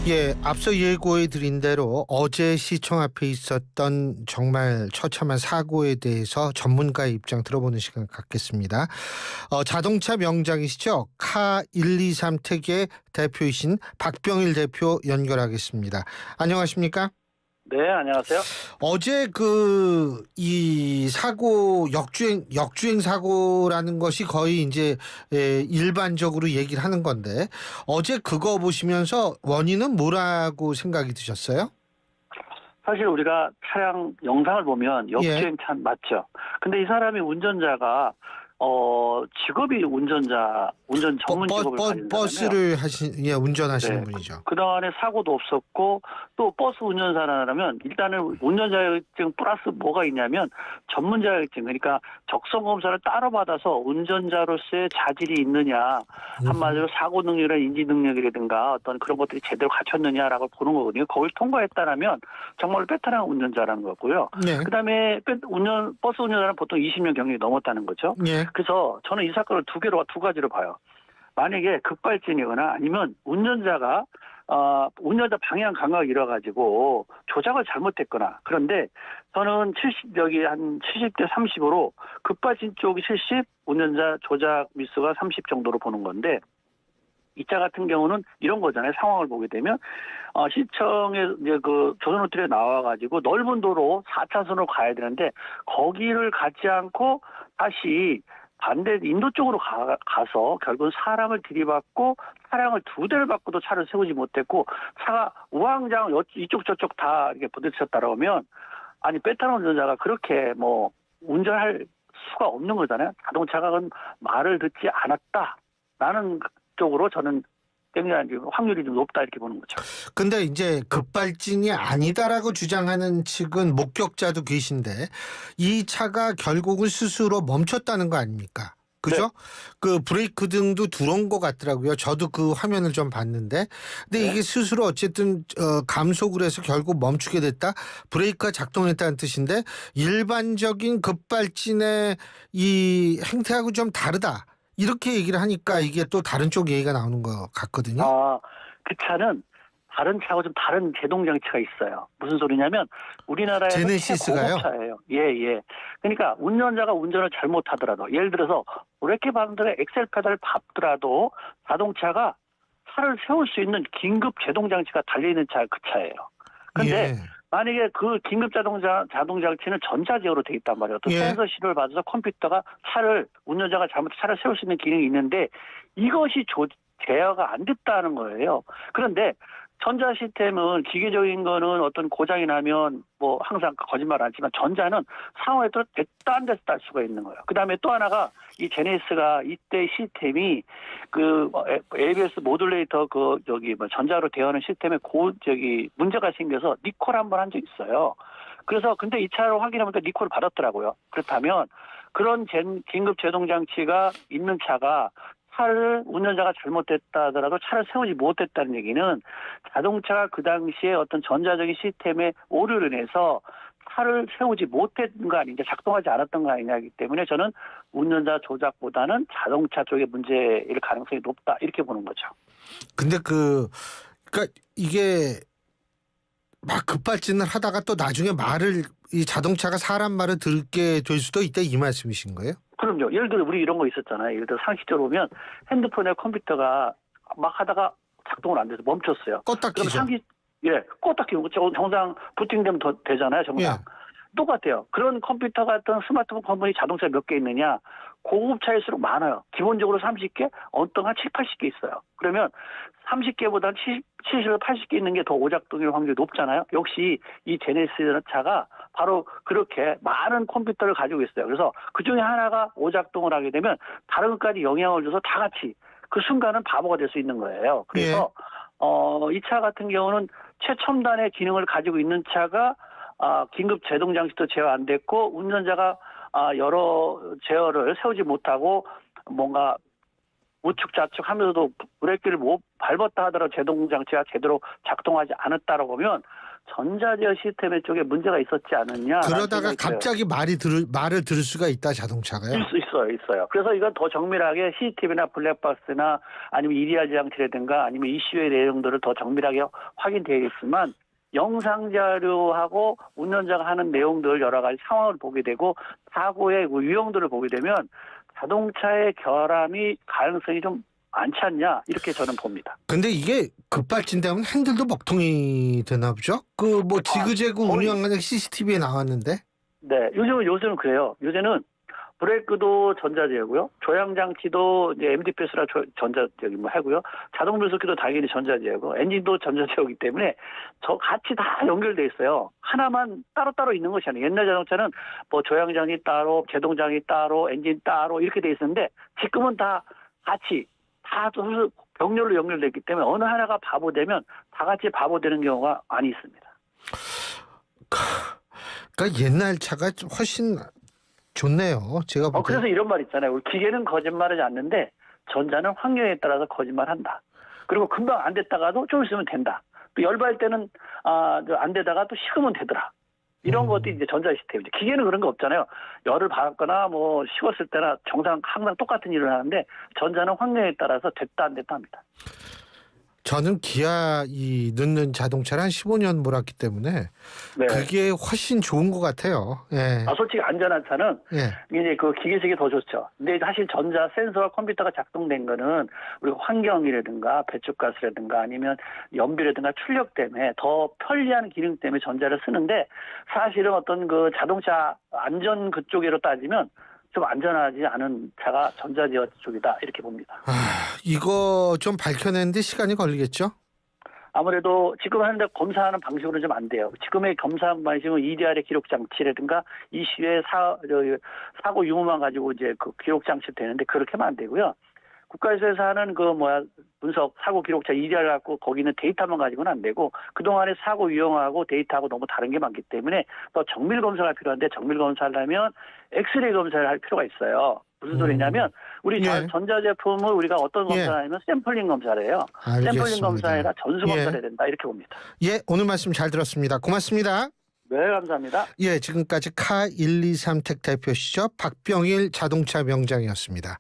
예, 앞서 예고해 드린 대로 어제 시청 앞에 있었던 정말 처참한 사고에 대해서 전문가의 입장 들어보는 시간 갖겠습니다. 자동차 명장이시죠? 카 123 택의 대표이신 박병일 대표 연결하겠습니다. 안녕하십니까? 네, 안녕하세요. 어제 이 사고 역주행 사고라는 것이 거의 이제 일반적으로 얘기를 하는 건데 어제 그거 보시면서 원인은 뭐라고 생각이 드셨어요? 사실 우리가 차량 영상을 보면 예. 역주행차 맞죠? 근데 이 사람이 운전자가 직업이 운전 전문 직업을 가진 사람이에요. 버스를 운전하시는 네. 분이죠. 그동안에 사고도 없었고 또 버스 운전사라면 일단은 운전자 자격증 플러스 뭐가 있냐면 전문 자격증, 그러니까 적성 검사를 따로 받아서 운전자로서의 자질이 있느냐, 한마디로 사고 능력이나 인지 능력이라든가 어떤 그런 것들이 제대로 갖췄느냐라고 보는 거거든요. 거길 통과했다라면 정말 베테랑 운전자라는 거고요. 네. 그다음에 버스 운전자는 보통 20년 경력이 넘었다는 거죠. 예. 그래서 저는 이 사건을 두 가지로 봐요. 만약에 급발진이거나 아니면 운전자 방향 감각을 잃어가지고 조작을 잘못했거나, 그런데 저는 한 70대 30으로 급발진 쪽이 70, 운전자 조작 미수가 30 정도로 보는 건데, 이 차 같은 경우는 이런 거잖아요. 상황을 보게 되면 시청에 이제 그 조선호텔에 나와가지고 넓은 도로 4차선으로 가야 되는데 거기를 가지 않고 다시 반대 인도 쪽으로 가서 결국 사람을 들이받고 차량을 두 대를 바꿔도 차를 세우지 못했고 차가 우왕좌왕 이쪽 저쪽 다 이렇게 부딪혔다고 하면, 아니 베테랑 운전자가 그렇게 뭐 운전할 수가 없는 거잖아요. 자동차가 말을 듣지 않았다라는 쪽으로 저는 굉장히 확률이 좀 높다 이렇게 보는 거죠. 근데 이제 급발진이 아니다라고 주장하는 측은 목격자도 계신데 이 차가 결국은 스스로 멈췄다는 거 아닙니까? 그죠? 네. 그 브레이크 등도 들어온 것 같더라고요. 저도 그 화면을 좀 봤는데. 근데 네. 이게 스스로 어쨌든 감속을 해서 결국 멈추게 됐다. 브레이크가 작동했다는 뜻인데 일반적인 급발진의 이 행태하고 좀 다르다. 이렇게 얘기를 하니까 이게 또 다른 쪽 얘기가 나오는 것 같거든요. 그 차는 다른 차하고 좀 다른 제동 장치가 있어요. 무슨 소리냐면 우리나라에서 제네시스가요? 최고급차예요. 예. 그러니까 운전자가 운전을 잘못하더라도, 예를 들어서 브레이크 밟는데 엑셀 페달을 밟더라도 자동차가 차를 세울 수 있는 긴급 제동 장치가 달려있는 차가 그 차예요. 근데 예. 만약에 그 긴급 자동 장치는 전자제어로 돼 있단 말이에요. 또 예. 센서 신호를 받아서 컴퓨터가 운전자가 잘못해서 차를 세울 수 있는 기능이 있는데 이것이 제어가 안 됐다는 거예요. 그런데 전자 시스템은 기계적인 거는 어떤 고장이 나면 뭐 항상 거짓말 안 하지만 전자는 상황에 따라 딴 데서 딸 수가 있는 거예요. 그다음에 또 하나가 이 제네시스가 이때 시스템이 그 ABS 모듈레이터 전자로 대하는 시스템에 문제가 생겨서 리콜 한번 한 적이 있어요. 그래서 근데 이 차로 확인해보니까 리콜을 받았더라고요. 그렇다면 그런 긴급 제동 장치가 있는 차가 차를 운전자가 잘못됐다 하더라도 차를 세우지 못했다는 얘기는 자동차가 그 당시에 어떤 전자적인 시스템의 오류로 인해서 차를 세우지 못했던 거 아니냐, 작동하지 않았던 거 아니냐기 때문에 저는 운전자 조작보다는 자동차 쪽의 문제일 가능성이 높다 이렇게 보는 거죠. 근데 그러니까 이게 막 급발진을 하다가 또 나중에 이 자동차가 사람 말을 듣게 될 수도 있다 이 말씀이신 거예요? 그럼요. 예를 들어 우리 이런 거 있었잖아요. 예를 들어 상식적으로 보면 핸드폰에 컴퓨터가 막 하다가 작동을 안 돼서 멈췄어요. 껐다 그럼 키죠. 껐다 키고 정상 부팅되면 되잖아요. 정상. 예. 똑같아요. 그런 컴퓨터 같은 스마트폰 컴pon이 자동차 몇 개 있느냐? 고급차일수록 많아요. 기본적으로 30개, 어떤 한 7, 80개 있어요. 그러면 30개보다 70에서 80개 있는 게 더 오작동일 확률이 높잖아요. 역시 이 제네시스 차가 바로 그렇게 많은 컴퓨터를 가지고 있어요. 그래서 그중에 하나가 오작동을 하게 되면 다른 것까지 영향을 줘서 다 같이 그 순간은 바보가 될 수 있는 거예요. 그래서 이 차 같은 경우는 최첨단의 기능을 가지고 있는 차가 긴급 제동 장치도 제어 안 됐고 운전자가 여러 제어를 세우지 못하고 뭔가 우측 좌측 하면서도 브레이크를 못 밟았다 하더라도 제동 장치가 제대로 작동하지 않았다라고 보면 전자제어 시스템 쪽에 문제가 있었지 않느냐. 그러다가 갑자기 말을 들을 수가 있다, 자동차가요. 있어요. 그래서 이건 더 정밀하게 CCTV나 블랙박스나 아니면 EDR 장치라든가 아니면 이슈의 내용들을 더 정밀하게 확인되겠지만 영상 자료하고 운전자가 하는 내용들 여러 가지 상황을 보게 되고 사고의 유형들을 보게 되면 자동차의 결함이 가능성이 좀 많지 않냐 이렇게 저는 봅니다. 근데 이게 급발진되면 핸들도 먹통이 되나 보죠? 그 뭐 지그재그 운영하는 CCTV에 나왔는데. 네, 요즘은 그래요. 요새는 브레이크도 전자제어고요. 조향 장치도 이제 MDPS라 전자제어기 뭐 하고요. 자동 변속기도 당연히 전자제어고 엔진도 전자제어이기 때문에 저 같이 다 연결돼 있어요. 하나만 따로따로 있는 것이 아니에요. 옛날 자동차는 뭐 조향장이 따로, 제동장이 따로, 엔진 따로 이렇게 돼 있었는데 지금은 다 같이 다 병렬로 연결돼 있기 때문에 어느 하나가 바보되면 다 같이 바보되는 경우가 많이 있습니다. 그러니까 옛날 차가 훨씬 좋네요. 제가 볼 때. 그래서 이런 말 있잖아요. 기계는 거짓말하지 않는데 전자는 환경에 따라서 거짓말한다. 그리고 금방 안 됐다가도 좀 있으면 된다. 또 열받을 때는 안 되다가 또 식으면 되더라. 이런 것도 이제 전자 시스템이죠. 기계는 그런 거 없잖아요. 열을 받거나 뭐 식었을 때나 항상 똑같은 일을 하는데 전자는 환경에 따라서 됐다 안 됐다 합니다. 저는 기아 넣는 자동차를 한 15년 몰았기 때문에 네. 그게 훨씬 좋은 것 같아요. 예. 솔직히 안전한 차는 예. 이제 그 기계식이 더 좋죠. 근데 사실 전자 센서와 컴퓨터가 작동된 거는 우리가 환경이라든가 배출가스라든가 아니면 연비라든가 출력 때문에 더 편리한 기능 때문에 전자를 쓰는데 사실은 어떤 그 자동차 안전 그쪽으로 따지면 좀 안전하지 않은 차가 전자제어 쪽이다 이렇게 봅니다. 이거 좀 밝혀내는데 시간이 걸리겠죠? 아무래도 지금 하는데 검사하는 방식으로는 좀 안 돼요. 지금의 검사 방식은 EDR의 기록 장치라든가 이슈의 사고 유무만 가지고 이제 그 기록 장치 되는데 그렇게 하면 안 되고요. 국가에서 하는 분석 사고 기록자 EDR 갖고 거기는 데이터만 가지고는 안 되고 그동안의 사고 유형하고 데이터하고 너무 다른 게 많기 때문에 더 정밀 검사가 필요한데 정밀 검사하려면 엑스레이 검사를 할 필요가 있어요. 무슨 소리냐면 우리 전자제품을 우리가 어떤 검사를 하냐면 샘플링 검사를 해요. 알겠습니다. 샘플링 검사가 아니라 전수 검사를 해야 된다 이렇게 봅니다. 예, 오늘 말씀 잘 들었습니다. 고맙습니다. 네, 감사합니다. 예, 지금까지 카123 택 대표시죠. 박병일 자동차 명장이었습니다.